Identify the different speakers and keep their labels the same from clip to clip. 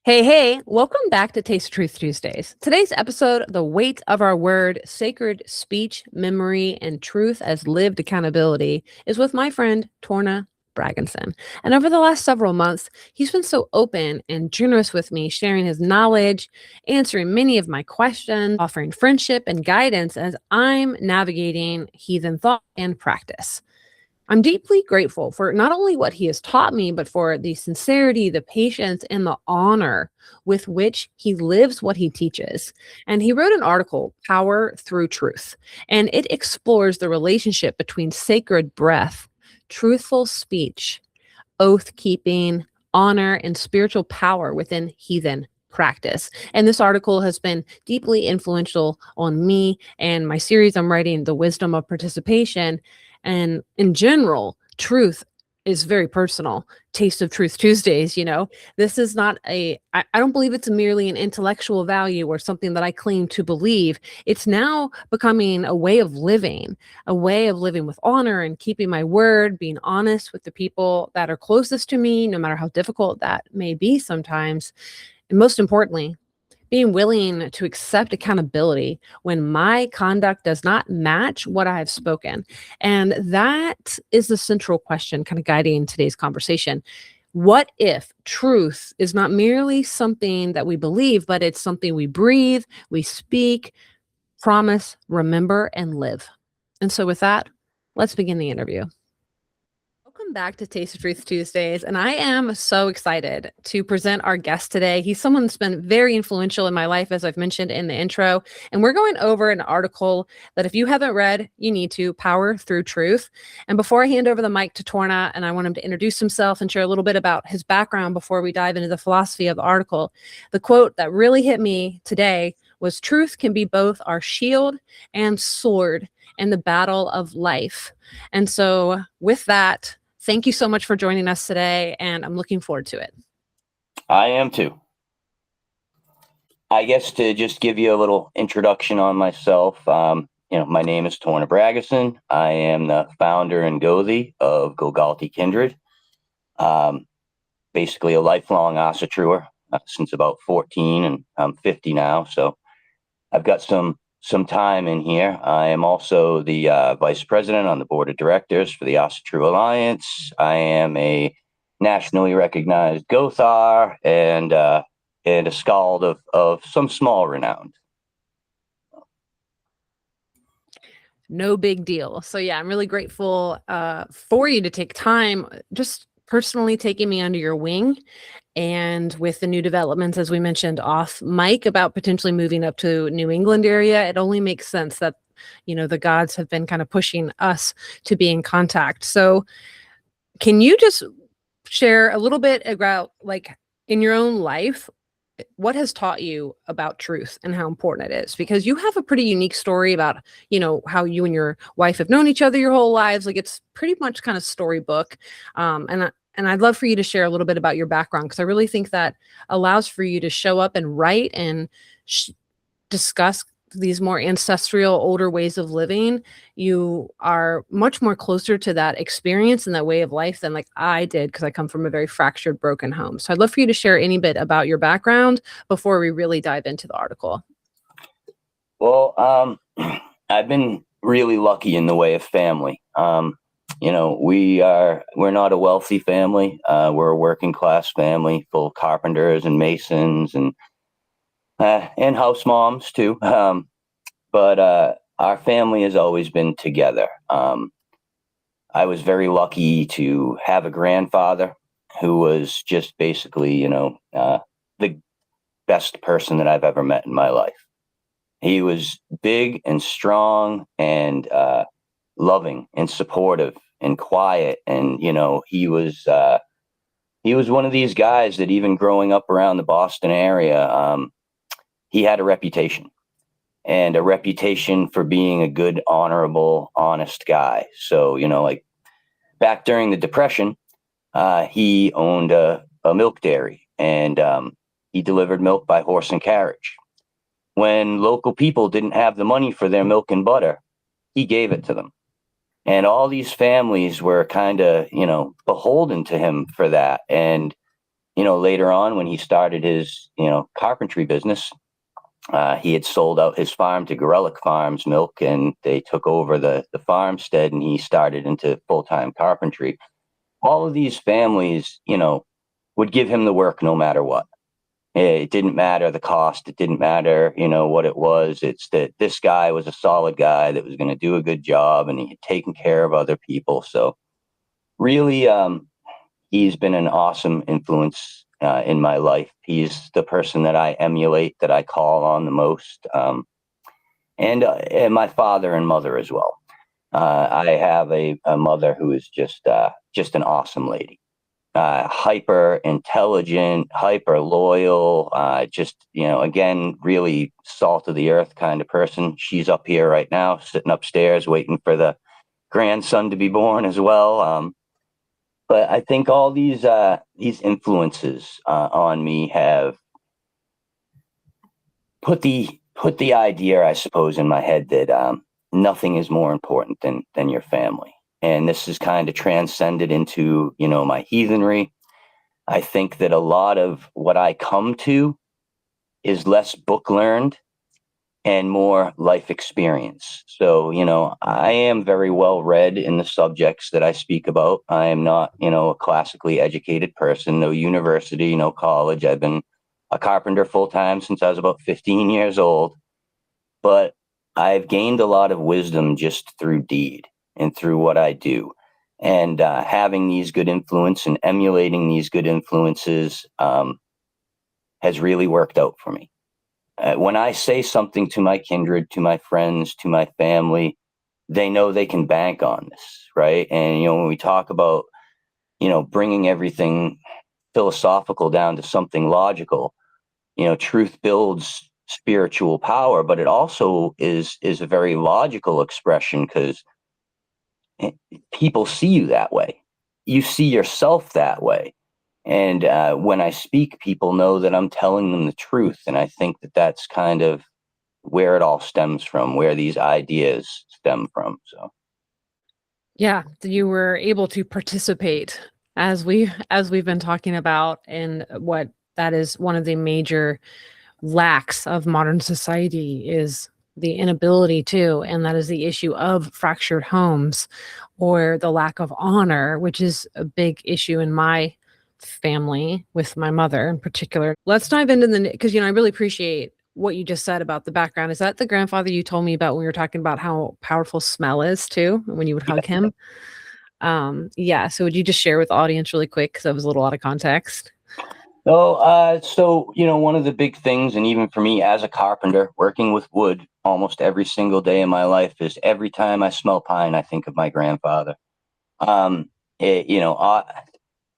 Speaker 1: Hey, welcome back to Taste of Truth Tuesdays. Today's episode, The Weight of Our Word, Sacred Speech, Memory, and Truth as Lived Accountability, is with my friend, Torna Braggison. And over the last several months, he's been so open and generous with me, sharing his knowledge, answering many of my questions, offering friendship and guidance as I'm navigating heathen thought and practice. I'm deeply grateful for not only what he has taught me, but for the sincerity, the patience, and the honor with which he lives what he teaches. And he wrote an article, Power Through Truth, and it explores the relationship between sacred breath, truthful speech, oath keeping, honor, and spiritual power within heathen practice. And this article has been deeply influential on me and my series I'm writing, The Wisdom of Participation. And in general, truth is very personal. Taste of Truth Tuesdays, this is not I don't believe it's merely an intellectual value or something that I claim to believe. It's now becoming a way of living with honor and keeping my word, being honest with the people that are closest to me, no matter how difficult that may be sometimes. And most importantly, being willing to accept accountability when my conduct does not match what I have spoken. And that is the central question kind of guiding today's conversation. What if truth is not merely something that we believe, but it's something we breathe, we speak, promise, remember, and live? And so with that, let's begin the interview. Welcome back to Taste of Truth Tuesdays, and I am so excited to present our guest today. He's someone that's been very influential in my life, as I've mentioned in the intro, and we're going over an article that if you haven't read, you need to, Power Through Truth. And before I hand over the mic to Torna, and I want him to introduce himself and share a little bit about his background before we dive into the philosophy of the article, the quote that really hit me today was, "Truth can be both our shield and sword in the battle of life." And so with that, thank you so much for joining us today, and I'm looking forward to it.
Speaker 2: I am too. I guess to just give you a little introduction on myself, my name is Torna Braggison. I am the founder and Gothi of Golgalti Kindred. Basically a lifelong ancestral since about 14, and I'm 50 now, so I've got some time in here. I am also the vice president on the board of directors for the Asatru Alliance. I am a nationally recognized Gothar and a skald of some small renown.
Speaker 1: No big deal. So yeah, I'm really grateful for you to take time, just personally taking me under your wing. And with the new developments, as we mentioned off mic, about potentially moving up to New England area, it only makes sense that, the gods have been kind of pushing us to be in contact. So can you just share a little bit about, like, in your own life, what has taught you about truth and how important it is? Because you have a pretty unique story about, how you and your wife have known each other your whole lives. Like, it's pretty much kind of storybook. And I'd love for you to share a little bit about your background, because I really think that allows for you to show up and write and discuss these more ancestral, older ways of living. You are much more closer to that experience and that way of life than like I did, because I come from a very fractured, broken home. So I'd love for you to share any bit about your background before we really dive into the article.
Speaker 2: Well, I've been really lucky in the way of family. We're not a wealthy family. We're a working class family full of carpenters and masons and house moms too. But our family has always been together. I was very lucky to have a grandfather who was just basically, the best person that I've ever met in my life. He was big and strong and loving and supportive and quiet. And, he was one of these guys that even growing up around the Boston area, he had a reputation for being a good, honorable, honest guy. So, like back during the Depression, he owned a milk dairy, and he delivered milk by horse and carriage. When local people didn't have the money for their milk and butter, he gave it to them. And all these families were kind of, beholden to him for that. And later on when he started his, carpentry business, he had sold out his farm to Gorelick Farms Milk, and they took over the farmstead, and he started into full-time carpentry. All of these families, would give him the work no matter what. It didn't matter the cost. It didn't matter, what it was. It's that this guy was a solid guy that was going to do a good job, and he had taken care of other people. So really, he's been an awesome influence in my life. He's the person that I emulate, that I call on the most, and my father and mother as well. I have a mother who is just an awesome lady. Hyper intelligent, hyper loyal, again, really salt of the earth kind of person. She's up here right now, sitting upstairs, waiting for the grandson to be born as well. But I think all these influences on me have put the idea, I suppose, in my head that nothing is more important than your family. And this is kind of transcended into, my heathenry. I think that a lot of what I come to is less book learned and more life experience. So, I am very well read in the subjects that I speak about. I am not, a classically educated person, no university, no college. I've been a carpenter full time since I was about 15 years old. But I've gained a lot of wisdom just through deed and through what I do. And having these good influences and emulating these good influences has really worked out for me. When I say something to my kindred, to my friends, to my family, they know they can bank on this, right? And, when we talk about, bringing everything philosophical down to something logical, truth builds spiritual power, but it also is a very logical expression, because people see you that way. You see yourself that way. And when I speak, people know that I'm telling them the truth. And I think that that's kind of where it all stems from, where these ideas stem from. So,
Speaker 1: Yeah, you were able to participate as we've been talking about, and what that is one of the major lacks of modern society is the inability to, and that is the issue of fractured homes, or the lack of honor, which is a big issue in my family with my mother in particular. Let's dive into because I really appreciate what you just said about the background. Is that the grandfather you told me about when we were talking about how powerful smell is too, when you would hug him? Yeah. So would you just share with the audience really quick, because that was a little out of context?
Speaker 2: So, one of the big things, and even for me as a carpenter, working with wood almost every single day in my life, is every time I smell pine, I think of my grandfather.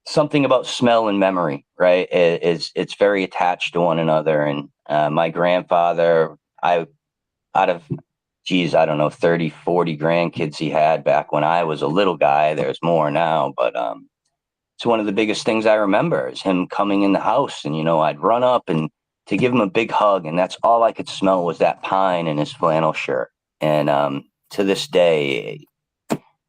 Speaker 2: Something about smell and memory, right? It's very attached to one another. And my grandfather, out of, I don't know, 30, 40 grandkids he had back when I was a little guy. There's more now, but it's one of the biggest things I remember is him coming in the house, and, I'd run up and to give him a big hug, and that's all I could smell was that pine in his flannel shirt. And to this day,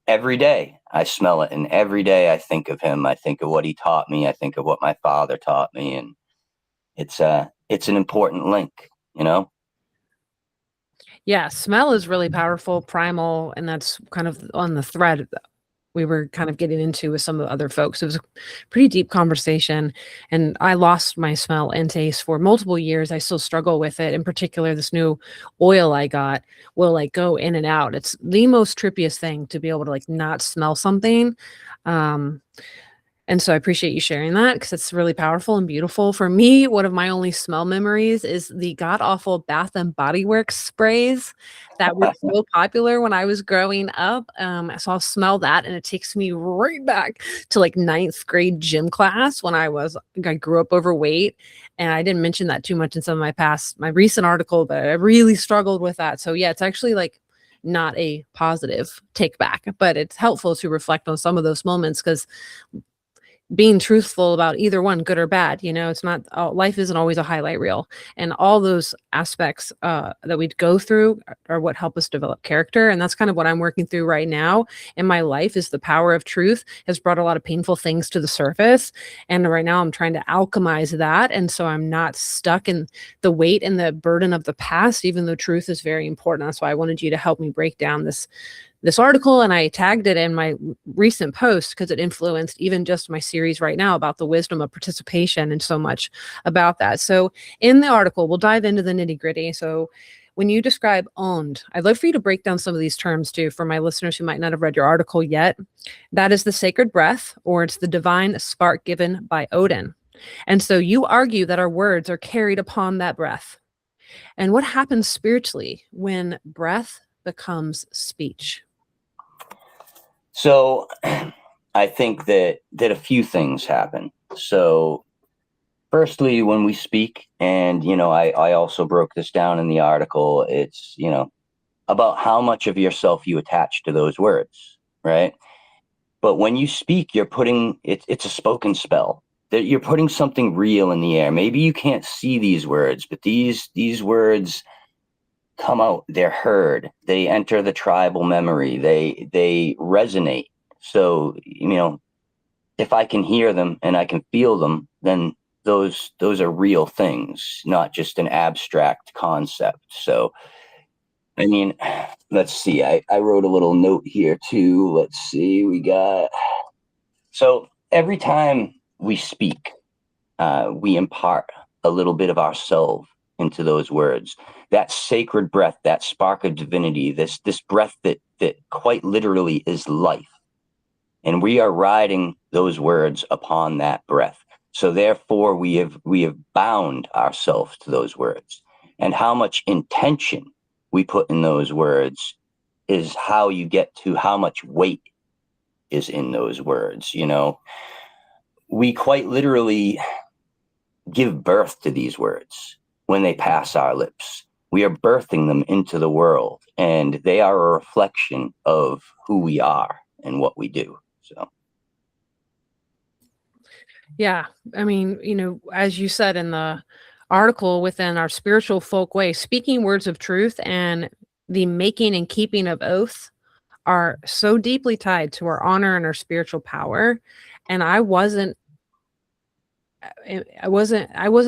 Speaker 2: every day I smell it, and every day I think of him. I think of what he taught me. I think of what my father taught me, and it's an important link,
Speaker 1: Yeah, smell is really powerful, primal, and that's kind of on the thread we were kind of getting into with some of the other folks. It was a pretty deep conversation, and I lost my smell and taste for multiple years. I still struggle with it. In particular, this new oil I got will go in and out. It's the most trippiest thing to be able to not smell something. And so I appreciate you sharing that, because it's really powerful and beautiful. For me, one of my only smell memories is the god-awful Bath and Body Works sprays that were so popular when I was growing up. So I'll smell that, and it takes me right back to ninth grade gym class when I grew up overweight. And I didn't mention that too much in some of my recent article, but I really struggled with that. So yeah, it's actually not a positive take back, but it's helpful to reflect on some of those moments, because being truthful about either one, good or bad. It's not, life isn't always a highlight reel, and all those aspects that we go through are what help us develop character. And that's kind of what I'm working through right now in my life, is the power of truth has brought a lot of painful things to the surface. And right now I'm trying to alchemize that. And so I'm not stuck in the weight and the burden of the past, even though truth is very important. That's why I wanted you to help me break down this article, and I tagged it in my recent post because it influenced even just my series right now about the wisdom of participation and so much about that. So in the article, we'll dive into the nitty gritty. So when you describe owned, I'd love for you to break down some of these terms too for my listeners who might not have read your article yet. That is the sacred breath, or it's the divine spark given by Odin. And so you argue that our words are carried upon that breath. And what happens spiritually when breath becomes speech?
Speaker 2: So I think that a few things happen. So firstly, when we speak, and, I also broke this down in the article, it's, about how much of yourself you attach to those words, right? But when you speak, you're putting, it's a spoken spell, that you're putting something real in the air. Maybe you can't see these words, but these words come out, they're heard, they enter the tribal memory, they resonate. So, if I can hear them and I can feel them, then those are real things, not just an abstract concept. So, let's see, I wrote a little note here too. Let's see, so every time we speak, we impart a little bit of ourselves into those words. That sacred breath, that spark of divinity, this breath that quite literally is life. And we are riding those words upon that breath. So therefore we have bound ourselves to those words. And how much intention we put in those words is how you get to how much weight is in those words. We quite literally give birth to these words. When they pass our lips, we are birthing them into the world, and they are a reflection of who we are and what we do. So,
Speaker 1: yeah, as you said in the article, within our spiritual folk way, speaking words of truth and the making and keeping of oath are so deeply tied to our honor and our spiritual power. And I wasn't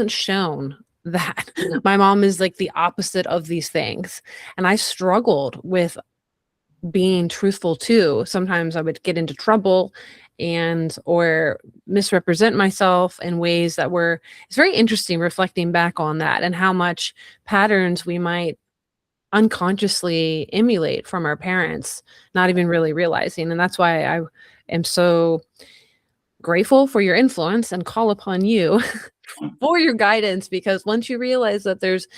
Speaker 1: shown that. My mom is like the opposite of these things. And I struggled with being truthful too. Sometimes I would get into trouble or misrepresent myself in ways that it's very interesting reflecting back on that and how much patterns we might unconsciously emulate from our parents, not even really realizing. And that's why I am so grateful for your influence and call upon you for your guidance, because once you realize that there's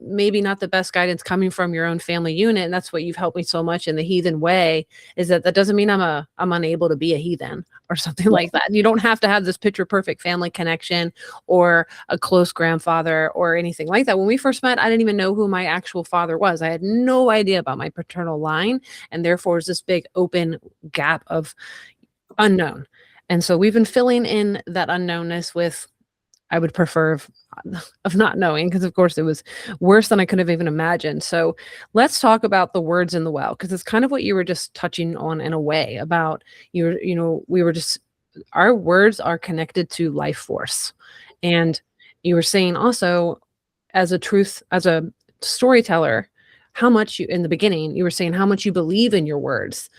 Speaker 1: maybe not the best guidance coming from your own family unit, and that's what you've helped me so much in the heathen way, is that doesn't mean I'm unable to be a heathen or something like that. You don't have to have this picture perfect family connection or a close grandfather or anything like that. When we first met, I didn't even know who my actual father was. I had no idea about my paternal line, and therefore there's this big open gap of unknown. And so we've been filling in that unknownness with, I would prefer of not knowing, because of course it was worse than I could have even imagined. So let's talk about the words in the well, because it's kind of what you were just touching on in a way about our words are connected to life force. And you were saying also, as a storyteller, how much in the beginning, you were saying how much you believe in your words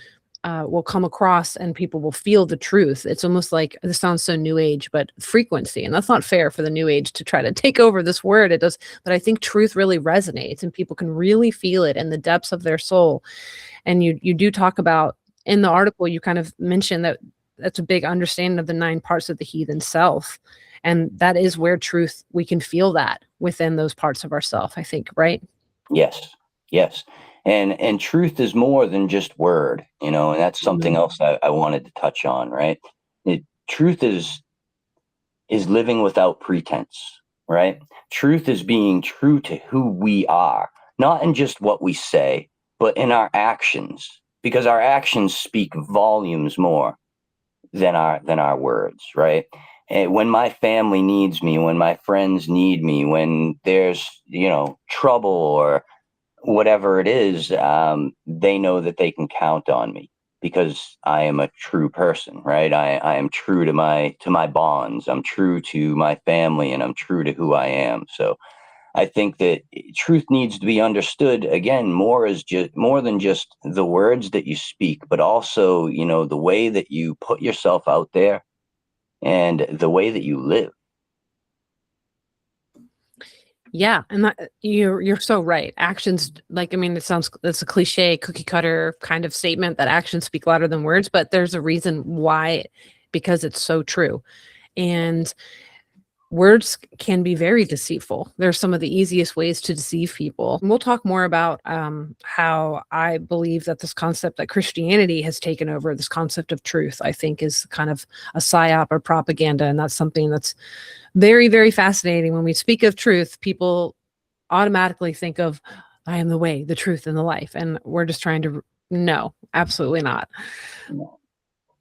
Speaker 1: will come across and people will feel the truth. It's almost like, this sounds so new age, but frequency. And that's not fair for the new age to try to take over this word. It does. But I think truth really resonates and people can really feel it in the depths of their soul. And you do talk about in the article, you kind of mentioned that that's a big understanding of the 9 parts of the heathen self. And that is where truth, we can feel that within those parts of ourself, I think, right?
Speaker 2: Yes. And truth is more than just word, and that's something else I wanted to touch on, right? Truth is living without pretense, right? Truth is being true to who we are, not in just what we say, but in our actions, because our actions speak volumes more than our words, right? And when my family needs me, when my friends need me, when there's, trouble or whatever it is, they know that they can count on me because I am a true person, right? I am true to my bonds. I'm true to my family, and I'm true to who I am. So I think that truth needs to be understood again more than just the words that you speak, but also, the way that you put yourself out there and the way that you live.
Speaker 1: Yeah, and you're so right. Actions, like, I mean, it's a cliche, cookie cutter kind of statement that actions speak louder than words, but there's a reason why, because it's so true. And words can be very deceitful. They're some of the easiest ways to deceive people. And we'll talk more about how I believe that this concept that Christianity has taken over, this concept of truth, I think is kind of a psyop or propaganda. And that's something that's very, very fascinating. When we speak of truth, people automatically think of, I am the way, the truth, and the life. And we're just trying to, no, absolutely not.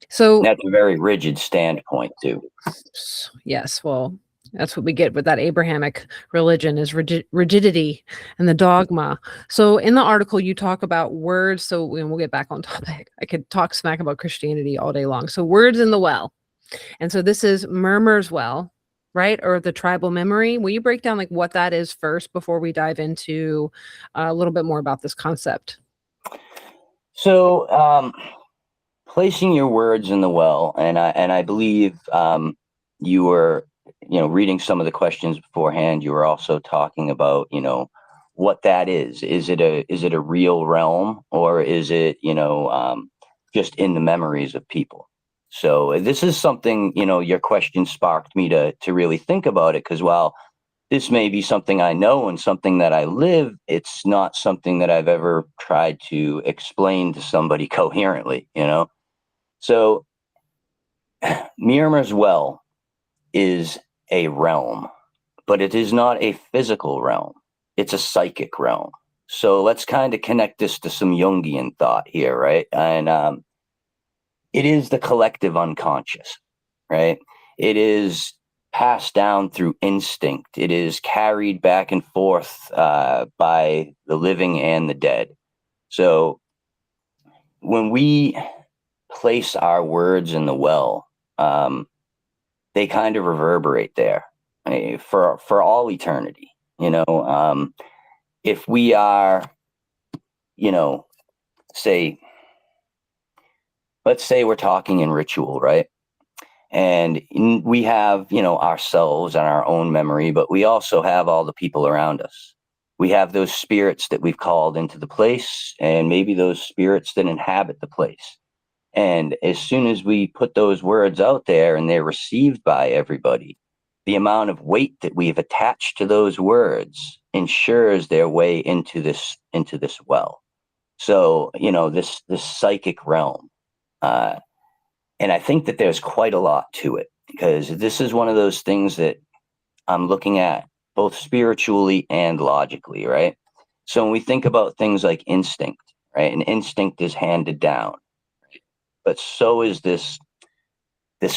Speaker 1: So
Speaker 2: that's a very rigid standpoint too.
Speaker 1: yes, well, that's what we get with that Abrahamic religion is rigidity and the dogma. So in the article, you talk about words. So we'll get back on topic. I could talk smack about Christianity all day long. So words in the well. And so this is Mímir's well, right? Or the tribal memory. Will you break down like what that is first before we dive into a little bit more about this concept?
Speaker 2: So placing your words in the well, and I believe you were, reading some of the questions beforehand. You were also talking about, what that is. Is it a real realm, or is it, just in the memories of people? So this is something, your question sparked me to really think about it, because while this may be something I know and something that I live, it's not something that I've ever tried to explain to somebody coherently, So Mímir's well is a realm, but it is not a physical realm. It's a psychic realm. So let's kind of connect this to some Jungian thought here, right? And it is the collective unconscious, right? It is passed down through instinct. It is carried back and forth by the living and the dead. So when we place our words in the well, they kind of reverberate there for all eternity. If we are, say, let's say we're talking in ritual, right? And we have, ourselves and our own memory, but we also have all the people around us. We have those spirits that we've called into the place, and maybe those spirits that inhabit the place. And as soon as we put those words out there and they're received by everybody, the amount of weight that we've attached to those words ensures their way into this well. So, this psychic realm. And I think that there's quite a lot to it, because this is one of those things that I'm looking at both spiritually and logically, right? So when we think about things like instinct, right? And instinct is handed down, but so is this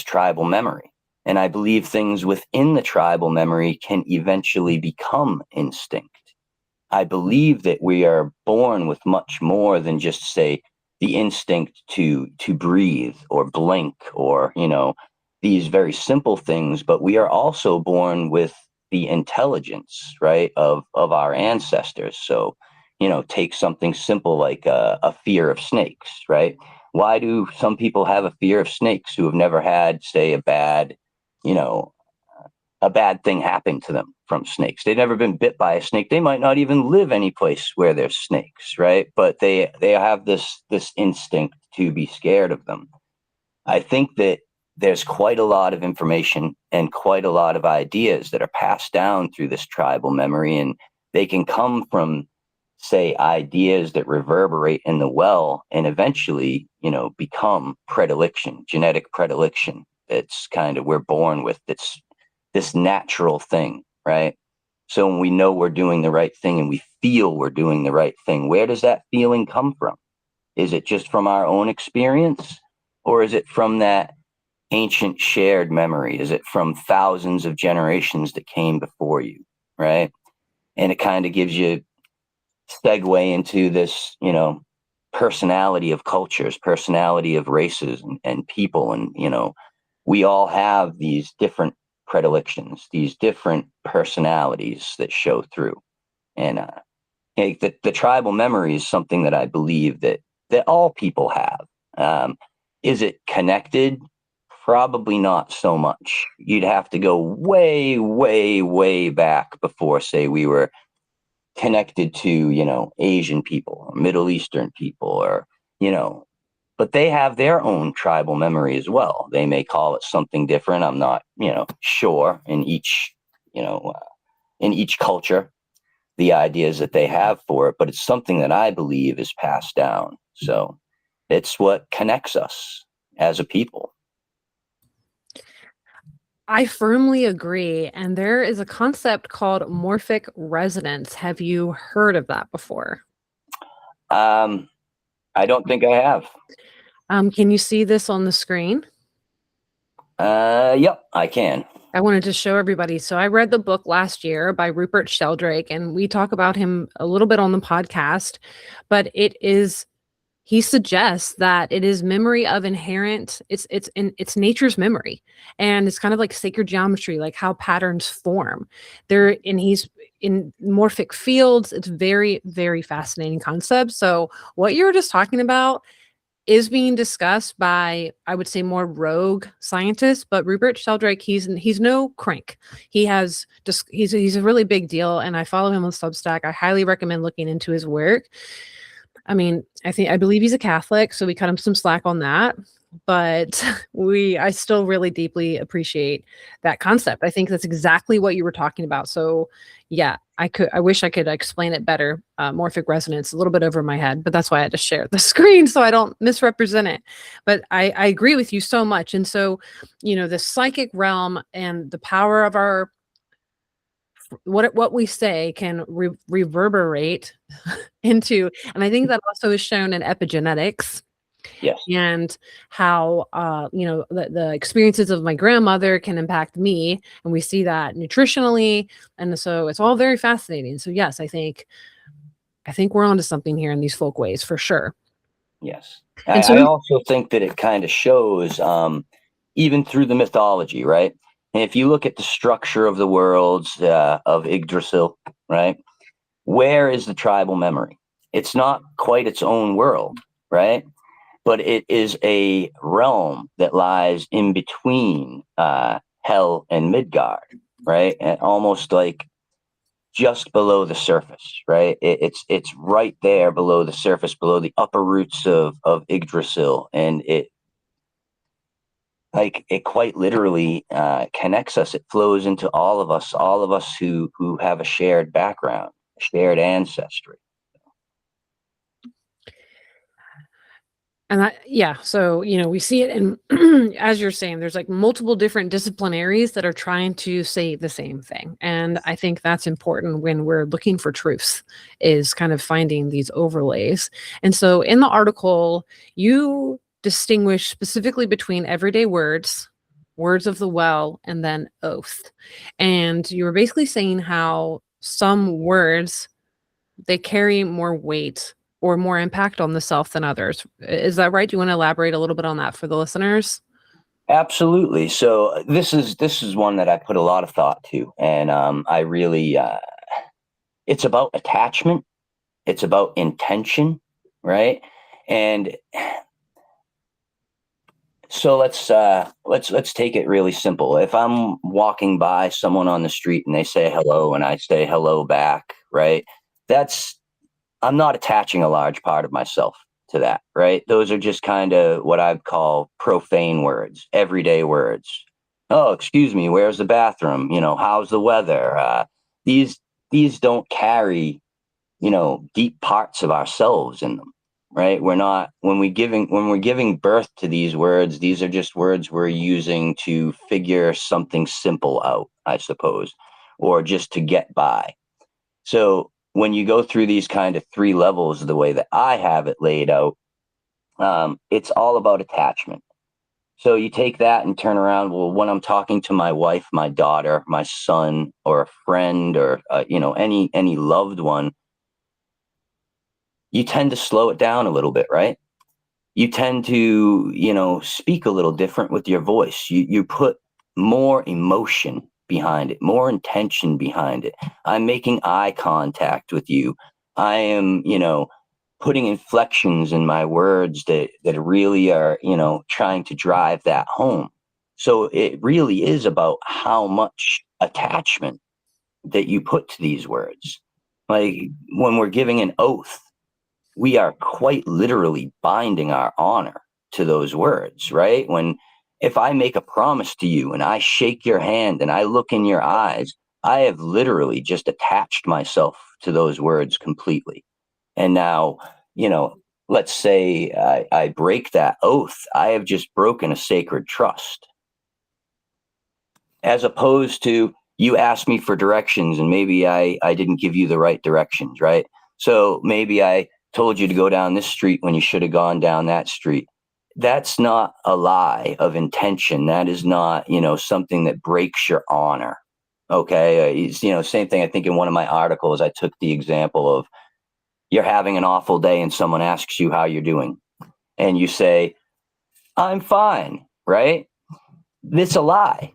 Speaker 2: tribal memory. And I believe things within the tribal memory can eventually become instinct. I believe that we are born with much more than just, say, the instinct to breathe or blink or, these very simple things, but we are also born with the intelligence, right, of our ancestors. So, take something simple like a fear of snakes, right? Why do some people have a fear of snakes who have never had, say, a bad thing happen to them from snakes? They've never been bit by a snake. They might not even live any place where there's snakes, right? But they have this instinct to be scared of them. I think that there's quite a lot of information and quite a lot of ideas that are passed down through this tribal memory, and they can come from, say, ideas that reverberate in the well and eventually, become predilection, genetic predilection. It's kind of, we're born with this natural thing, right? So when we know we're doing the right thing and we feel we're doing the right thing, where does that feeling come from? Is it just from our own experience, or is it from that ancient shared memory? Is it from thousands of generations that came before you, right? And it kind of gives you segue into this, personality of cultures, personality of races and people. And, we all have these different predilections, these different personalities that show through. And the tribal memory is something that I believe that all people have. Is it connected? Probably not so much. You'd have to go way, way, way back before, say, we were connected to, Asian people or Middle Eastern people or, but they have their own tribal memory as well. They may call it something different. I'm not, sure in each culture, the ideas that they have for it, but it's something that I believe is passed down. So it's what connects us as a people.
Speaker 1: I firmly agree. And there is a concept called morphic resonance. Have you heard of that before?
Speaker 2: I don't think I have.
Speaker 1: Can you see this on the screen?
Speaker 2: Yep, I can.
Speaker 1: I wanted to show everybody. So I read the book last year by Rupert Sheldrake, and we talk about him a little bit on the podcast, but he suggests that it is memory of inherent, it's nature's memory. And it's kind of like sacred geometry, like how patterns form. And he's in morphic fields. It's very, very fascinating concept. So what you were just talking about is being discussed by, I would say, more rogue scientists, but Rupert Sheldrake, he's no crank. He's a really big deal, and I follow him on Substack. I highly recommend looking into his work. I mean, I believe he's a Catholic, so we cut him some slack on that. But I still really deeply appreciate that concept. I think that's exactly what you were talking about. So yeah, I wish I could explain it better. Morphic resonance, a little bit over my head, but that's why I had to share the screen so I don't misrepresent it. But I agree with you so much. And so, the psychic realm and the power of what we say can reverberate into, and I think that also is shown in epigenetics.
Speaker 2: Yes.
Speaker 1: And how the experiences of my grandmother can impact me, and we see that nutritionally, and so it's all very fascinating. So yes, I think we're onto something here in these folkways for sure.
Speaker 2: Yes,
Speaker 1: And so
Speaker 2: I also think that it kind of shows, even through the mythology, right? And if you look at the structure of the worlds of Yggdrasil, right, where is the tribal memory? It's not quite its own world, right? But it is a realm that lies in between Hell and Midgard, right? And almost like just below the surface, right? It's right there below the surface, below the upper roots of Yggdrasil, and it quite literally connects us. It flows into all of us who have a shared background, a shared ancestry.
Speaker 1: And so we see it in as you're saying, there's like multiple different disciplinaries that are trying to say the same thing. And I think that's important when we're looking for truths, is kind of finding these overlays. And so in the article, you distinguish specifically between everyday words, words of the well, and then oath. And you were basically saying how some words, they carry more weight or more impact on the self than others. Is that right? Do you want to elaborate a little bit on that for the listeners?
Speaker 2: Absolutely. So this is one that I put a lot of thought to, and I really it's about attachment, it's about intention, right? And so let's take it really simple. If I'm walking by someone on the street and they say hello and I say hello back, right? I'm not attaching a large part of myself to that, right? Those are just kind of what I'd call profane words, everyday words. Oh, excuse me, where's the bathroom? How's the weather? These don't carry, deep parts of ourselves in them, right? We're not, when we're giving birth to these words, these are just words we're using to figure something simple out, I suppose, or just to get by. So when you go through these kind of three levels, the way that I have it laid out, it's all about attachment. So you take that and turn around. Well, when I'm talking to my wife, my daughter, my son, or a friend, or any loved one, you tend to slow it down a little bit, right? You tend to, speak a little different with your voice. You put more emotion behind it, more intention behind it. I'm making eye contact with you. I am, putting inflections in my words that really are, trying to drive that home. So it really is about how much attachment that you put to these words. Like when we're giving an oath, we are quite literally binding our honor to those words, right? If I make a promise to you and I shake your hand and I look in your eyes, I have literally just attached myself to those words completely. And now, let's say I break that oath, I have just broken a sacred trust. As opposed to you asked me for directions and maybe I didn't give you the right directions, right? So maybe I told you to go down this street when you should have gone down that street. That's not a lie of intention. That is not, something that breaks your honor. Okay. Same thing. I think in one of my articles, I took the example of you're having an awful day and someone asks you how you're doing. And you say, I'm fine, right? It's a lie,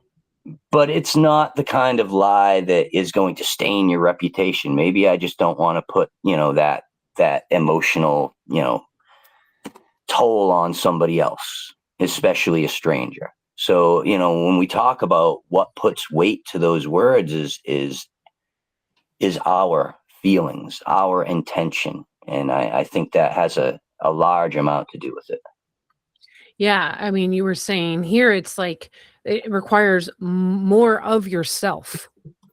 Speaker 2: but it's not the kind of lie that is going to stain your reputation. Maybe I just don't want to put, that emotional, toll on somebody else, especially a stranger. So, when we talk about what puts weight to those words is our feelings, our intention. And I think that has a large amount to do with it.
Speaker 1: Yeah, I mean, you were saying here it's like it requires more of yourself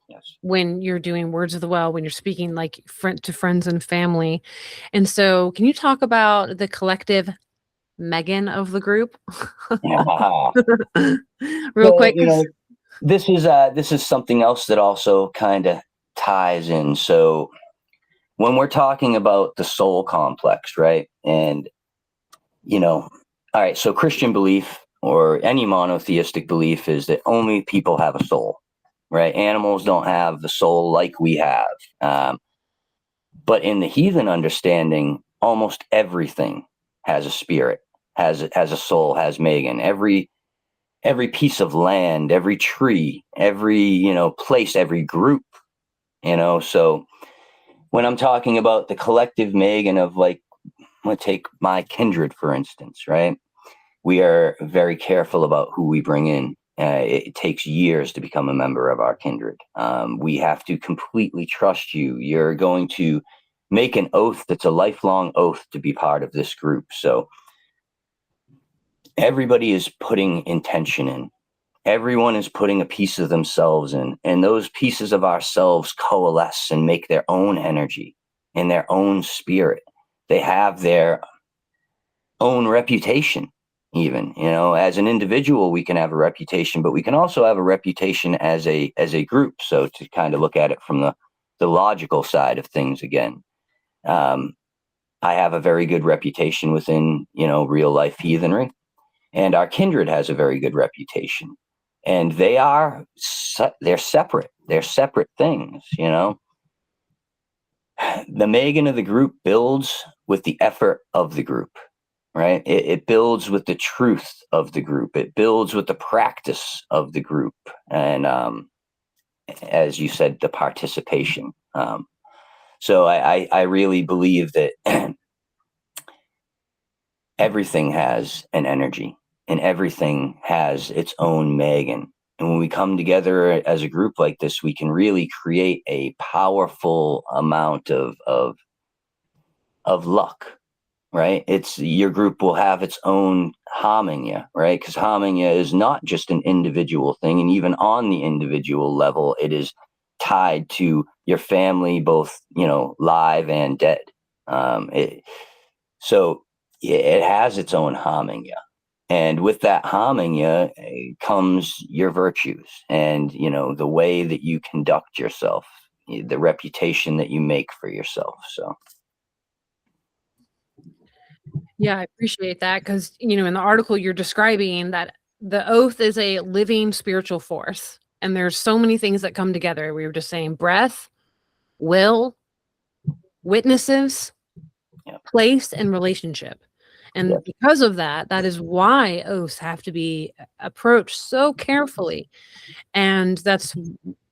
Speaker 2: Yes.
Speaker 1: when you're doing words of the well, when you're speaking like to friends and family. And so, can you talk about the collective Megan of the group
Speaker 2: Yeah.
Speaker 1: real
Speaker 2: So,
Speaker 1: quick? 'Cause-
Speaker 2: this is something else that also kind of ties in. So when we're talking about the soul complex, right? And all right, so Christian belief or any monotheistic belief is that only people have a soul, right? Animals don't have the soul like we have. But in the heathen understanding, almost everything has a spirit, has a soul, has Megan. Every piece of land, every tree, every place, every group, So when I'm talking about the collective Megan of, like, I'm going to take my kindred for instance, right? We are very careful about who we bring in. It takes years to become a member of our kindred. We have to completely trust you. You're going to make an oath that's a lifelong oath to be part of this group. So everybody is putting intention in. Everyone is putting a piece of themselves in, and those pieces of ourselves coalesce and make their own energy and their own spirit. They have their own reputation. Even, as an individual, we can have a reputation, but we can also have a reputation as a group. So to kind of look at it from the logical side of things again, I have a very good reputation within, real life heathenry, and our kindred has a very good reputation, and they're separate. They're separate things. The Megan of the group builds with the effort of the group. Right? It builds with the truth of the group. It builds with the practice of the group. And as you said, the participation. So I really believe that everything has an energy and everything has its own Megan. And when we come together as a group like this, we can really create a powerful amount of luck. Right? It's your group will have its own Hamingja, right? Because Hamingja is not just an individual thing. And even on the individual level, it is tied to your family, both, live and dead. So it has its own Hamingja. And with that Hamingja comes your virtues and, the way that you conduct yourself, the reputation that you make for yourself. So.
Speaker 1: Yeah, I appreciate that because, in the article you're describing that The oath is a living spiritual force, and there's so many things that come together. We were just saying breath, will, witnesses,
Speaker 2: Yep.
Speaker 1: place, and relationship. And
Speaker 2: Yep.
Speaker 1: because of that, that is why oaths have to be approached so carefully. And that's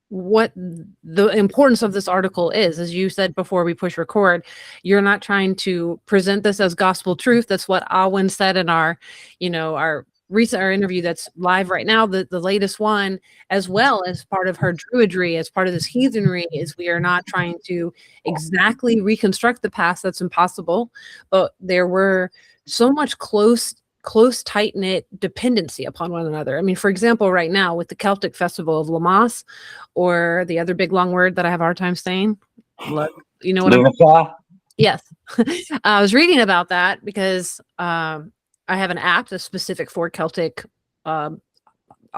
Speaker 1: what the importance of this article is. As you said before we push record, you're not trying to present this as gospel truth. That's what Alwyn said in our our interview that's live right now, the latest one, as well as part of her druidry, as part of this heathenry, is we are not trying to exactly reconstruct the past. That's impossible. But there were so much close, tight-knit dependency upon one another. I mean, for example, right now with the Celtic festival of Lammas, or the other big long word that I have a hard time saying, look, you know what I'm... Yes. I was reading about that because I have an app that's specific for Celtic, all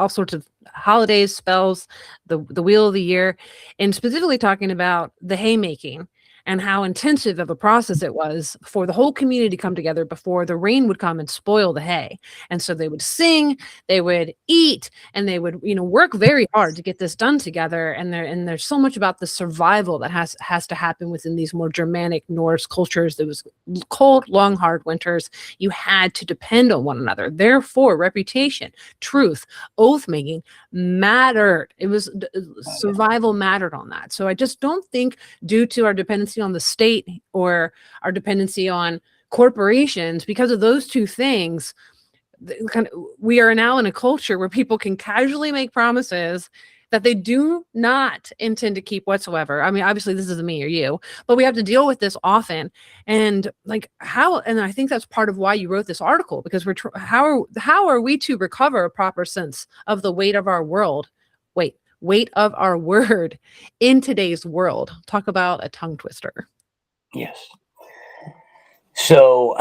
Speaker 1: sorts of holidays, spells, the wheel of the year, and specifically talking about the haymaking and how intensive of a process it was for the whole community to come together before the rain would come and spoil the hay. And so they would sing, they would eat, and they would, work very hard to get this done together. And there's so much about the survival that has to happen within these more Germanic Norse cultures. There was cold, long, hard winters. You had to depend on one another. Therefore, reputation, truth, oath making mattered. It was survival mattered on that. So I just don't think, due to our dependency on the state or our dependency on corporations, because of those two things, we are now in a culture where people can casually make promises that they do not intend to keep whatsoever. I mean, obviously this isn't me or you, but we have to deal with this often. And and I think that's part of why you wrote this article, because how are we to recover a proper sense of the weight of our world? Weight of our word in today's world. Talk about a tongue twister.
Speaker 2: Yes. So,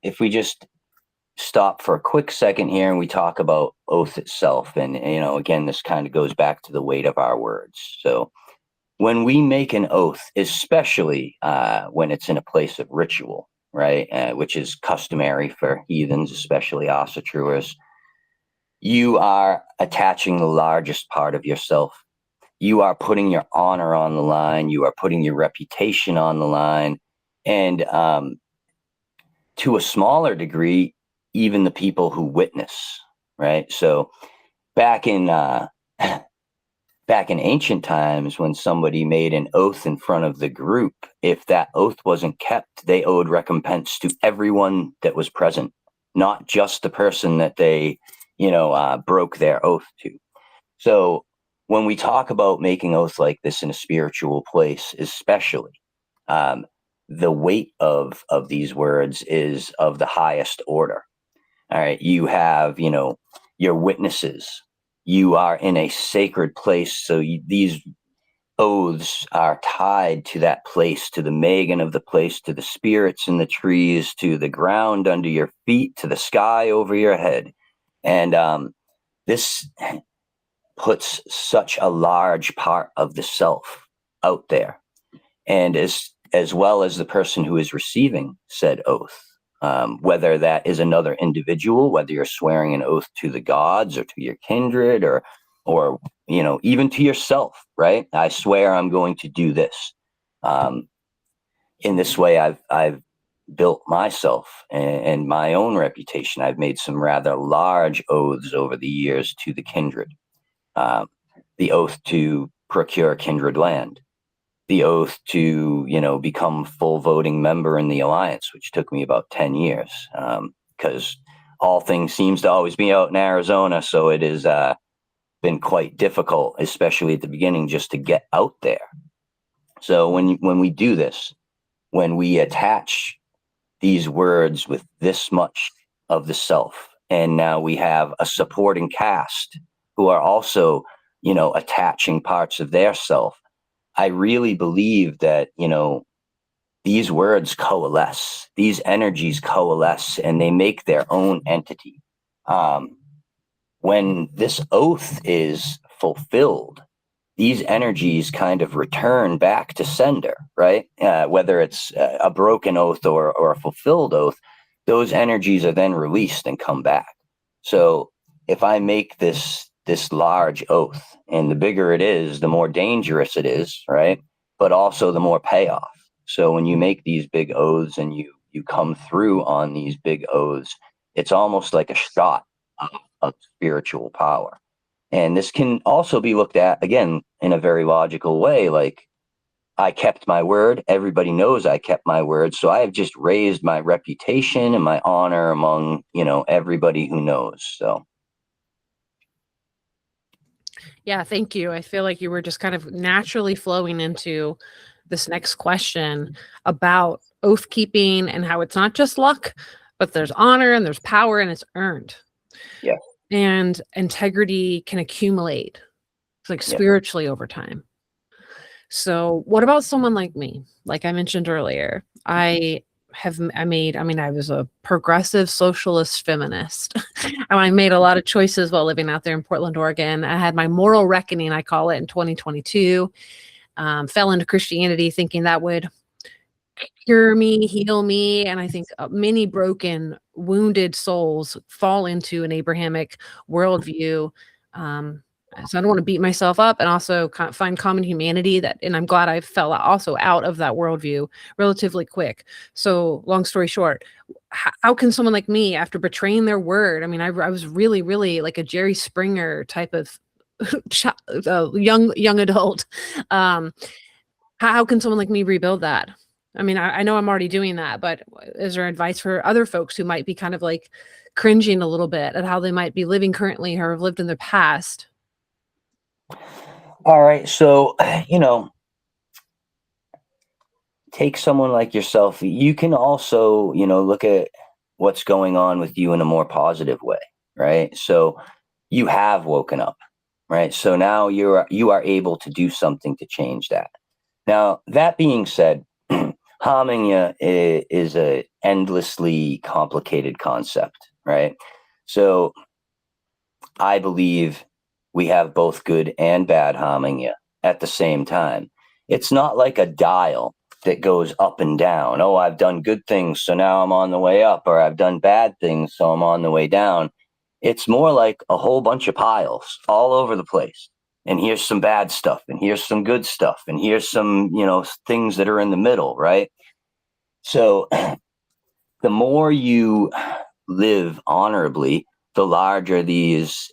Speaker 2: if we just stop for a quick second here and we talk about oath itself, and, again, this kind of goes back to the weight of our words. So when we make an oath, especially when it's in a place of ritual, right, which is customary for heathens, especially Asatruers, you are attaching the largest part of yourself. You are putting your honor on the line. You are putting your reputation on the line. And to a smaller degree, even the people who witness, right? So back in ancient times, when somebody made an oath in front of the group, if that oath wasn't kept, they owed recompense to everyone that was present, not just the person that they broke their oath to. So when we talk about making oaths like this in a spiritual place, especially, the weight of these words is of the highest order. All right, you have, your witnesses. You are in a sacred place, so these oaths are tied to that place, to the Megan of the place, to the spirits in the trees, to the ground under your feet, to the sky over your head. And this puts such a large part of the self out there. And as well as the person who is receiving said oath, whether that is another individual, whether you're swearing an oath to the gods or to your kindred, or even to yourself, right? I swear I'm going to do this. In this way, I've built myself and my own reputation. I've made some rather large oaths over the years to the kindred. The oath to procure kindred land, the oath to, become full voting member in the alliance, which took me about 10 years, because all things seems to always be out in Arizona. So it has been quite difficult, especially at the beginning, just to get out there. So when we do this, when we attach these words with this much of the self, and now we have a supporting cast who are also, attaching parts of their self, I really believe that, these words coalesce, these energies coalesce, and they make their own entity. When this oath is fulfilled, these energies kind of return back to sender, right? Whether it's a broken oath or a fulfilled oath, those energies are then released and come back. So if I make this large oath, and the bigger it is, the more dangerous it is, right? But also the more payoff. So when you make these big oaths and you come through on these big oaths, it's almost like a shot of spiritual power. And this can also be looked at again in a very logical way, like I kept my word. Everybody knows I kept my word. So I have just raised my reputation and my honor among, everybody who knows. So.
Speaker 1: Yeah, thank you. I feel like you were just kind of naturally flowing into this next question about oath keeping and how it's not just luck, but there's honor and there's power and it's earned.
Speaker 2: Yeah.
Speaker 1: And integrity can accumulate like spiritually over time. So what about someone like me? Like I mentioned earlier, I was a progressive socialist feminist. And I made a lot of choices while living out there in Portland, Oregon. I had my moral reckoning, I call it, in 2022. Fell into Christianity thinking that would cure me, heal me. And I think many broken, wounded souls fall into an Abrahamic worldview. So I don't want to beat myself up, and also find common humanity and I'm glad I fell also out of that worldview relatively quick. So long story short, how can someone like me, after betraying their word, I mean, I was really, really like a Jerry Springer type of young adult. How can someone like me rebuild that? I mean, I know I'm already doing that, but is there advice for other folks who might be kind of like cringing a little bit at how they might be living currently or have lived in the past?
Speaker 2: All right. So, take someone like yourself. You can also, look at what's going on with you in a more positive way, right? So you have woken up, right? So now you are able to do something to change that. Now, that being said, Hamingja is a endlessly complicated concept, right? So I believe we have both good and bad Hamingja at the same time. It's not like a dial that goes up and down. Oh, I've done good things, so now I'm on the way up, or I've done bad things, so I'm on the way down. It's more like a whole bunch of piles all over the place. And here's some bad stuff, and here's some good stuff, and here's some, things that are in the middle, right? So the more you live honorably, the larger these,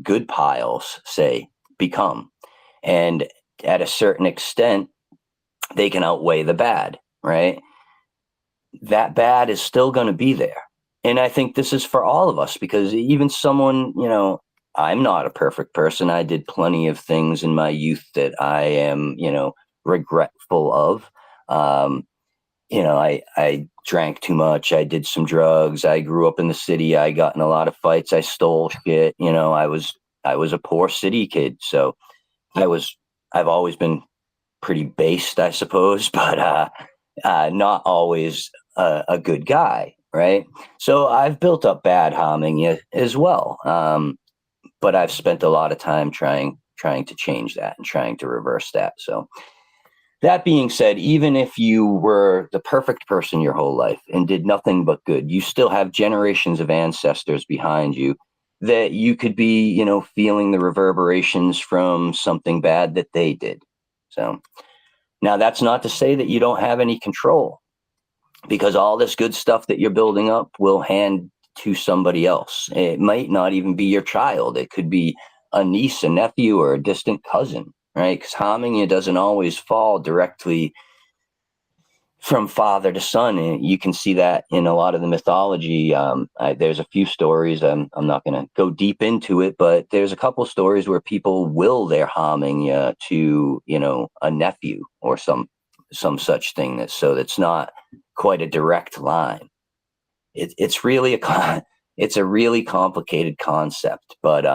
Speaker 2: good piles, say, become. And at a certain extent, they can outweigh the bad, right? That bad is still going to be there. And I think this is for all of us, because even someone, I'm not a perfect person. I did plenty of things in my youth that I am, regretful of. I drank too much. I did some drugs. I grew up in the city. I got in a lot of fights. I stole shit. I was a poor city kid. So I've always been pretty based, I suppose, but not always a good guy, right? So I've built up bad Hamingja as well, but I've spent a lot of time trying to change that and trying to reverse that. So that being said, even if you were the perfect person your whole life and did nothing but good, you still have generations of ancestors behind you that you could be, feeling the reverberations from something bad that they did. So now that's not to say that you don't have any control, because all this good stuff that you're building up will hand to somebody else. It might not even be your child. It could be a niece, a nephew, or a distant cousin, right? Because Hamingja doesn't always fall directly from father to son. And you can see that in a lot of the mythology. There's a few stories. I'm not going to go deep into it, but there's a couple stories where people will their Hamingja to, a nephew or some such thing. That's not quite a direct line. It's really it's a really complicated concept, but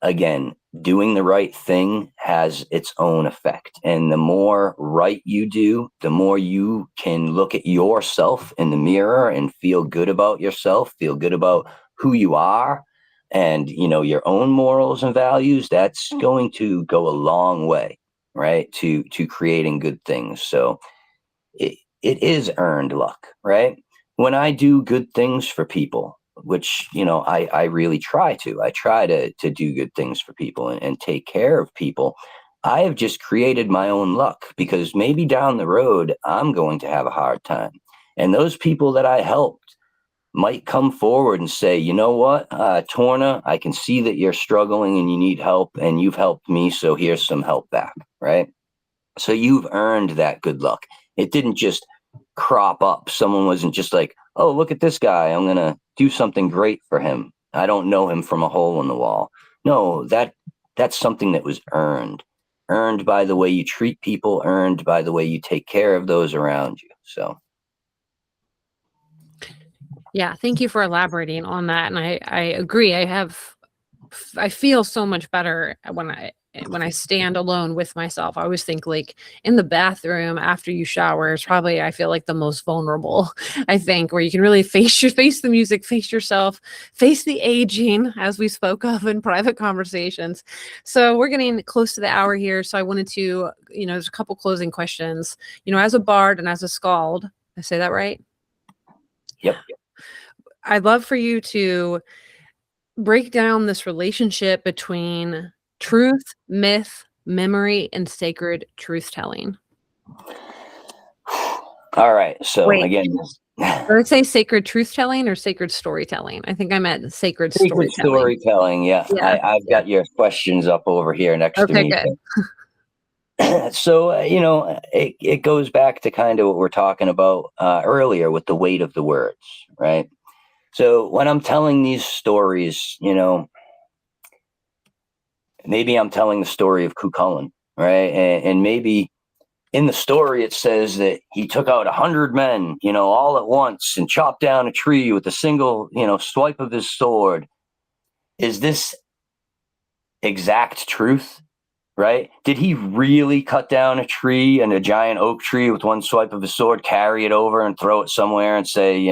Speaker 2: again, doing the right thing has its own effect. And the more right you do, the more you can look at yourself in the mirror and feel good about yourself, feel good about who you are and, your own morals and values. That's going to go a long way, right? To creating good things. So it is earned luck, right? When I do good things for people, which, I really try to. I try to do good things for people and take care of people. I have just created my own luck, because maybe down the road I'm going to have a hard time. And those people that I helped might come forward and say, you know what, Torna, I can see that you're struggling and you need help, and you've helped me, so here's some help back, right? So you've earned that good luck. It didn't just crop up. Someone wasn't just like, oh, look at this guy, I'm going to do something great for him. I don't know him from a hole in the wall. No, that's something that was earned by the way you treat people, earned by the way you take care of those around you. So.
Speaker 1: Yeah, thank you for elaborating on that. And I agree. I feel so much better when I stand alone with myself. I always think, like, in the bathroom after you shower is probably, I feel like, the most vulnerable, I think, where you can really face the music, face yourself, face the aging, as we spoke of in private conversations. So we're getting close to the hour here. So I wanted to, there's a couple closing questions, as a bard and as a skald. I say that right?
Speaker 2: Yep.
Speaker 1: I'd love for you to break down this relationship between truth, myth, memory, and sacred truth telling.
Speaker 2: All right. So
Speaker 1: Wait.
Speaker 2: again,
Speaker 1: Did I say sacred truth telling or sacred storytelling? I think I meant sacred
Speaker 2: storytelling. Yeah. I've got your questions up over here next to me. Good. So, it goes back to kind of what we're talking about earlier with the weight of the words, right? So when I'm telling these stories, maybe I'm telling the story of Cuchulainn, right? And maybe in the story it says that he took out 100 men, all at once, and chopped down a tree with a single, swipe of his sword. Is this exact truth, right? Did he really cut down a tree, and a giant oak tree, with one swipe of his sword, carry it over and throw it somewhere and say,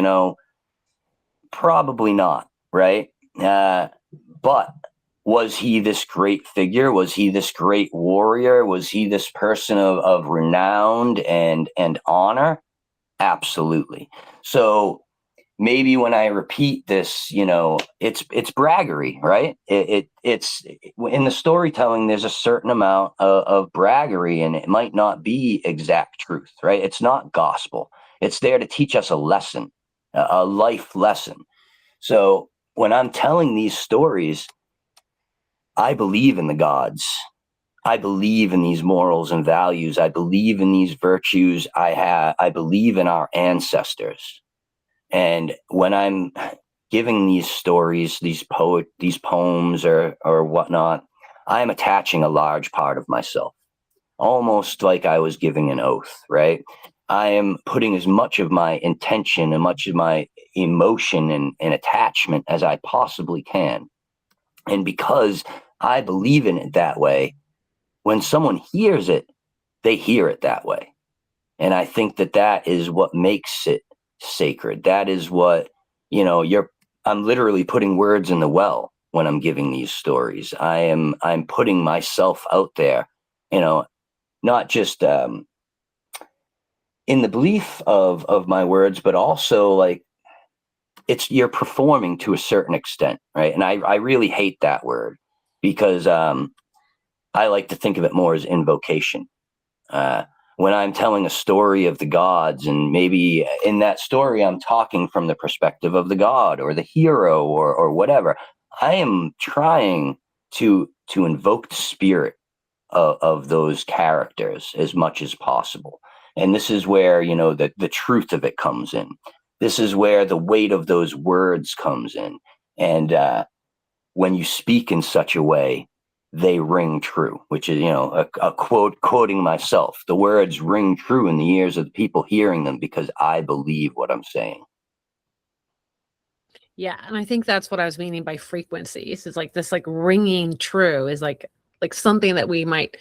Speaker 2: probably not, right? But was he this great figure? Was he this great warrior? Was he this person of renown and honor? Absolutely. So maybe when I repeat this, it's braggery, right? It's in the storytelling, there's a certain amount of braggery, and it might not be exact truth, right? It's not gospel. It's there to teach us a lesson, a life lesson. So when I'm telling these stories, I believe in the gods. I believe in these morals and values. I believe in these virtues. I believe in our ancestors. And when I'm giving these stories, these poems or whatnot, I am attaching a large part of myself, almost like I was giving an oath, right? I am putting as much of my intention and much of my emotion and attachment as I possibly can. And because I believe in it that way, when someone hears it, they hear it that way. And I think that is what makes it sacred. That is what, I'm literally putting words in the well when I'm giving these stories. I'm putting myself out there, not just in the belief of my words, but also like you're performing to a certain extent, right? And I really hate that word, because I like to think of it more as invocation. When I'm telling a story of the gods, and maybe in that story I'm talking from the perspective of the god or the hero or whatever, I am trying to invoke the spirit of those characters as much as possible. And this is where, the truth of it comes in. This is where the weight of those words comes in. And when you speak in such a way, they ring true, which is, a quoting myself. The words ring true in the ears of the people hearing them, because I believe what I'm saying.
Speaker 1: Yeah. And I think that's what I was meaning by frequencies. It's like this, like, ringing true is like something that we might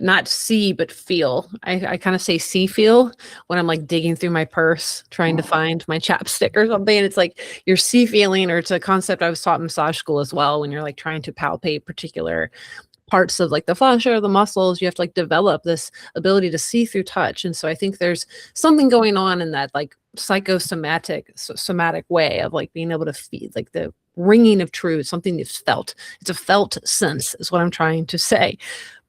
Speaker 1: not see, but feel. I kind of say feel when I'm like digging through my purse, trying to find my chapstick or something. And it's like you're feeling, or it's a concept I was taught in massage school as well, when you're like trying to palpate particular parts of like the fascia or the muscles. You have to like develop this ability to see through touch. And so I think there's something going on in that like somatic way of like being able to feel like the ringing of truth, something that's felt. It's a felt sense is what I'm trying to say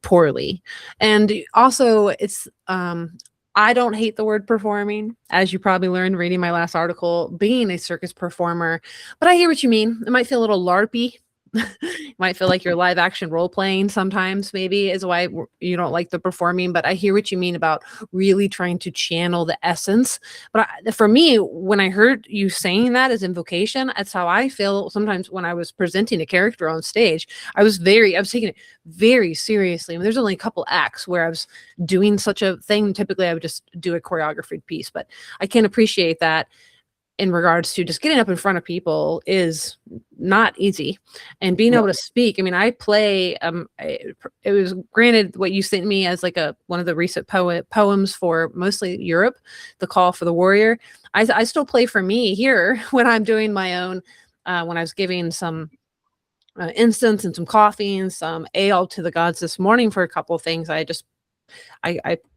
Speaker 1: poorly. And also it's I don't hate the word performing, as you probably learned reading my last article, being a circus performer, but I hear what you mean. It might feel a little LARPy. You might feel like you're live action role playing sometimes, maybe is why you don't like the performing, but I hear what you mean about really trying to channel the essence. But for me, when I heard you saying that as invocation, that's how I feel sometimes when I was presenting a character on stage. I was taking it very seriously. I mean, there's only a couple acts where I was doing such a thing. Typically, I would just do a choreographed piece, but I can appreciate that in regards to just getting up in front of people is not easy, and being able to speak. I mean, I play, it was granted what you sent me as like one of the recent poems for mostly Europe, The Call for the Warrior. I still play for me here when I'm doing my own, when I was giving some incense and some coffee and some ale to the gods this morning for a couple of things. I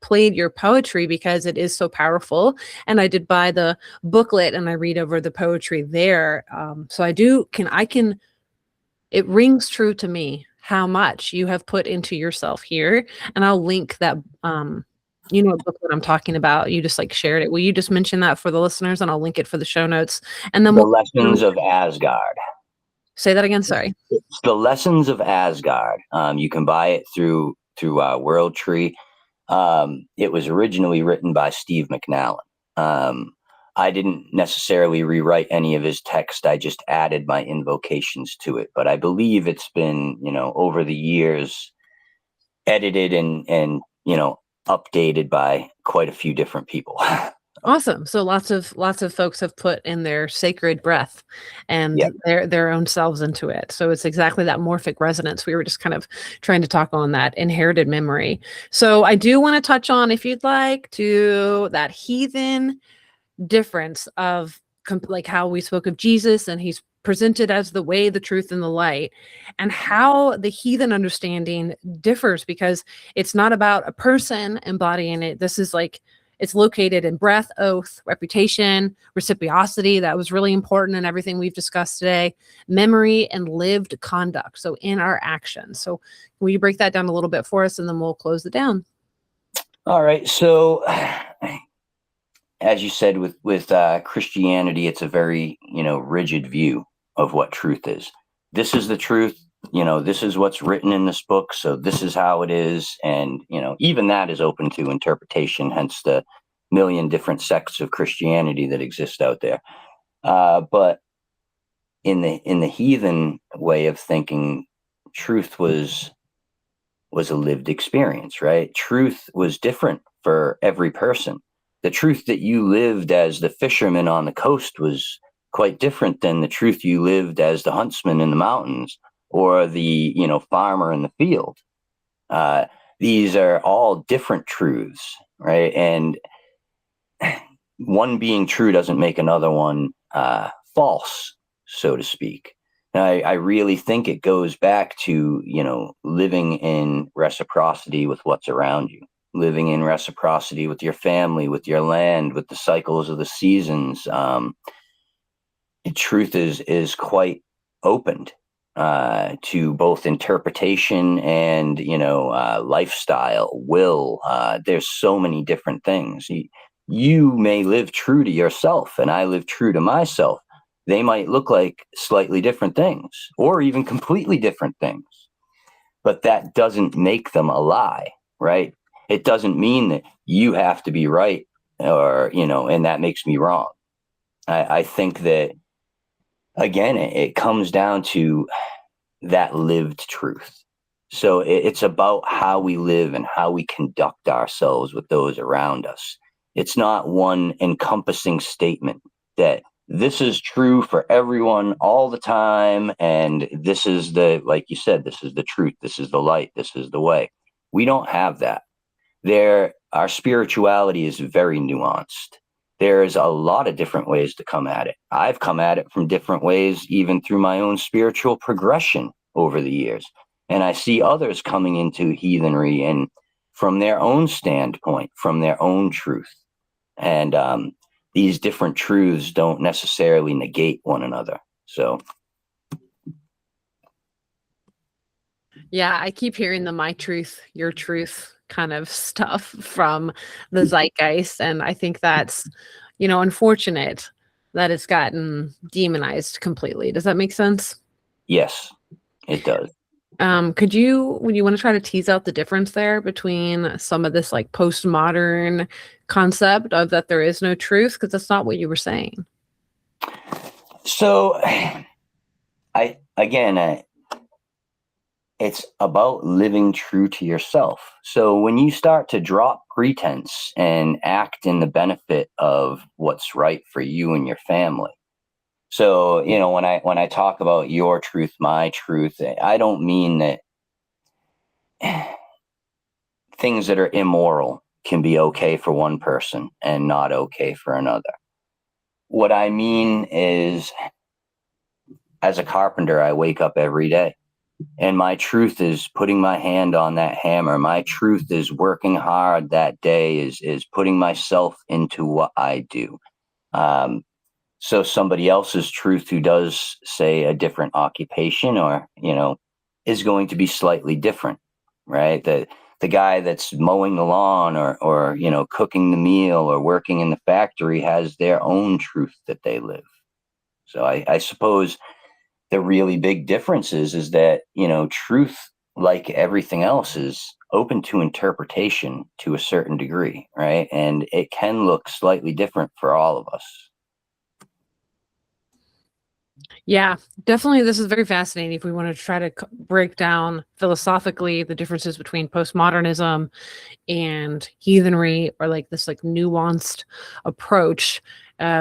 Speaker 1: played your poetry because it is so powerful, and I did buy the booklet and I read over the poetry there. So it rings true to me how much you have put into yourself here. And I'll link that, what booklet I'm talking about. You just like shared it. Will you just mention that for the listeners, and I'll link it for the show notes. And then
Speaker 2: The Lessons of Asgard.
Speaker 1: Say that again. Sorry.
Speaker 2: It's The Lessons of Asgard. You can buy it through World Tree. It was originally written by Steve McNallen. I didn't necessarily rewrite any of his text. I just added my invocations to it. But I believe it's been, over the years, edited and updated by quite a few different people.
Speaker 1: Awesome. So lots of folks have put in their sacred breath and their own selves into it. So it's exactly that morphic resonance. We were just kind of trying to talk on that inherited memory. So I do want to touch on, if you'd like to, that heathen difference of like how we spoke of Jesus, and he's presented as the way, the truth, and the light, and how the heathen understanding differs, because it's not about a person embodying it. This is like, it's located in breath, oath, reputation, reciprocity. That was really important in everything we've discussed today. Memory and lived conduct. So in our actions. So will you break that down a little bit for us, and then we'll close it down?
Speaker 2: All right. So as you said, with Christianity, it's a very, rigid view of what truth is. This is the truth. This is what's written in this book, so this is how it is. And, even that is open to interpretation, hence the million different sects of Christianity that exist out there. But in the heathen way of thinking, truth was a lived experience, right? Truth was different for every person. The truth that you lived as the fisherman on the coast was quite different than the truth you lived as the huntsman in the mountains, or the farmer in the field. These are all different truths, right? And one being true doesn't make another one false, so to speak. And I really think it goes back to living in reciprocity with what's around you, living in reciprocity with your family, with your land, with the cycles of the seasons. Truth is quite opened to both interpretation and lifestyle, will. There's so many different things. You may live true to yourself, and I live true to myself. They might look like slightly different things, or even completely different things, but that doesn't make them a lie, right? It doesn't mean that you have to be right, or and that makes me wrong. I think that, again, it comes down to that lived truth. So it's about how we live and how we conduct ourselves with those around us. It's not one encompassing statement that this is true for everyone all the time, and this is like you said, this is the truth, this is the light, this is the way. We don't have that. Our spirituality is very nuanced. There's a lot of different ways to come at it. I've come at it from different ways, even through my own spiritual progression over the years. And I see others coming into heathenry and from their own standpoint, from their own truth. And these different truths don't necessarily negate one another. So,
Speaker 1: yeah, I keep hearing the my truth, your truth kind of stuff from the zeitgeist. And I think that's, unfortunate that it's gotten demonized completely. Does that make sense?
Speaker 2: yes, it does.
Speaker 1: Would you want to try to tease out the difference there between some of this like postmodern concept of that there is no truth? Because that's not what you were saying.
Speaker 2: So, it's about living true to yourself. So when you start to drop pretense and act in the benefit of what's right for you and your family. So, when I talk about your truth, my truth, I don't mean that things that are immoral can be okay for one person and not okay for another. What I mean is, as a carpenter, I wake up every day. And my truth is putting my hand on that hammer. My truth is working hard that day, is putting myself into what I do. So somebody else's truth who does, say, a different occupation or, is going to be slightly different, right? The guy that's mowing the lawn or cooking the meal or working in the factory has their own truth that they live. So I suppose the really big difference is that, truth, like everything else, is open to interpretation to a certain degree, right? And it can look slightly different for all of us.
Speaker 1: Yeah, definitely. This is very fascinating. If we want to try to break down philosophically the differences between postmodernism and heathenry, or like this like nuanced approach,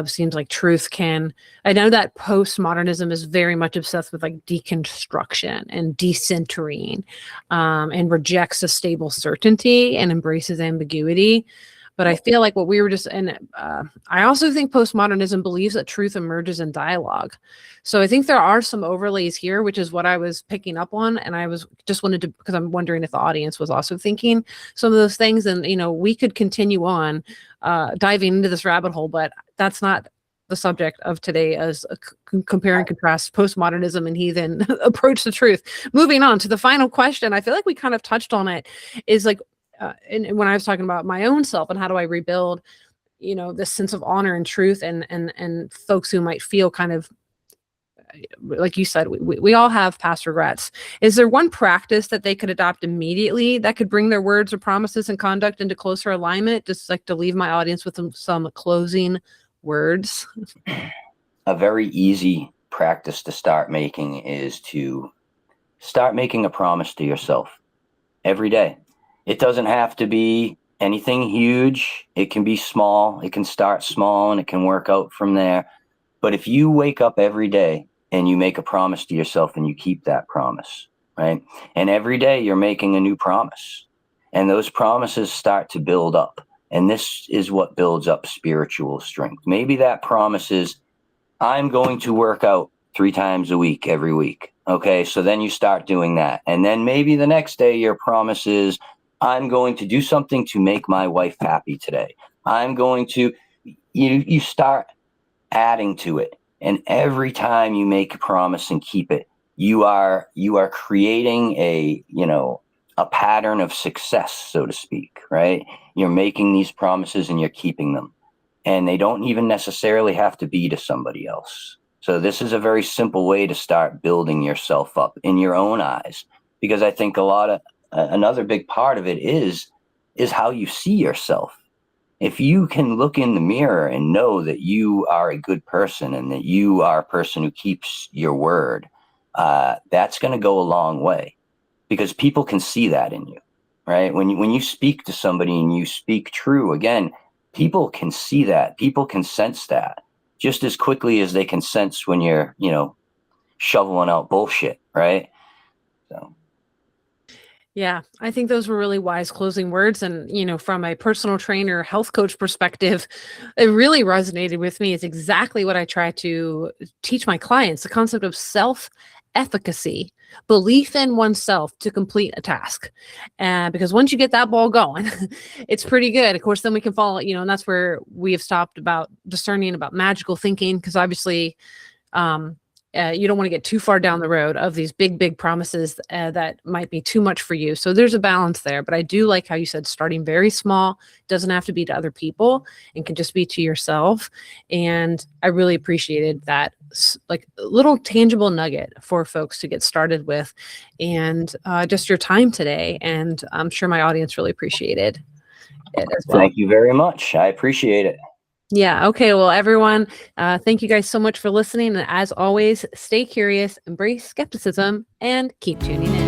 Speaker 1: seems like truth can. I know that postmodernism is very much obsessed with like deconstruction and decentering, and rejects a stable certainty and embraces ambiguity. But I feel like what we were just, and I also think postmodernism believes that truth emerges in dialogue. So I think there are some overlays here, which is what I was picking up on. And I was just wanted to, because I'm wondering if the audience was also thinking some of those things. And, we could continue on diving into this rabbit hole, but that's not the subject of today, as compare and contrast postmodernism and heathen approach to truth. Moving on to the final question, I feel like we kind of touched on it, is like, and when I was talking about my own self and how do I rebuild, this sense of honor and truth, and folks who might feel kind of like you said, we all have past regrets. Is there one practice that they could adopt immediately that could bring their words or promises and conduct into closer alignment? Just like to leave my audience with some closing words.
Speaker 2: A very easy practice to start making is to start making a promise to yourself every day. It doesn't have to be anything huge. It can be small. It can start small and it can work out from there. But if you wake up every day and you make a promise to yourself and you keep that promise, right? And every day you're making a new promise, and those promises start to build up. And this is what builds up spiritual strength. Maybe that promise is, I'm going to work out 3 times a week, every week. Okay, so then you start doing that. And then maybe the next day your promise is, I'm going to do something to make my wife happy today. I'm going to, you start adding to it. And every time you make a promise and keep it, you are creating a pattern of success, so to speak, right? You're making these promises and you're keeping them. And they don't even necessarily have to be to somebody else. So this is a very simple way to start building yourself up in your own eyes, because I think another big part of it is how you see yourself. If you can look in the mirror and know that you are a good person and that you are a person who keeps your word, that's going to go a long way, because people can see that in you, right? When you speak to somebody and you speak true, again, people can see that. People can sense that just as quickly as they can sense when you're, shoveling out bullshit, right? So.
Speaker 1: Yeah, I think those were really wise closing words. And, from a personal trainer, health coach perspective, it really resonated with me. It's exactly what I try to teach my clients, the concept of self efficacy, belief in oneself to complete a task. Because once you get that ball going, it's pretty good. Of course, then we can follow, and that's where we have stopped about discerning about magical thinking, because obviously you don't want to get too far down the road of these big promises that might be too much for you. So there's a balance there. But I do like how you said starting very small, doesn't have to be to other people and can just be to yourself. And I really appreciated that, like, little tangible nugget for folks to get started with, and just your time today. And I'm sure my audience really appreciated it as well.
Speaker 2: Thank you very much. I appreciate it.
Speaker 1: Yeah. Okay. Well, everyone, thank you guys so much for listening. And as always, stay curious, embrace skepticism, and keep tuning in.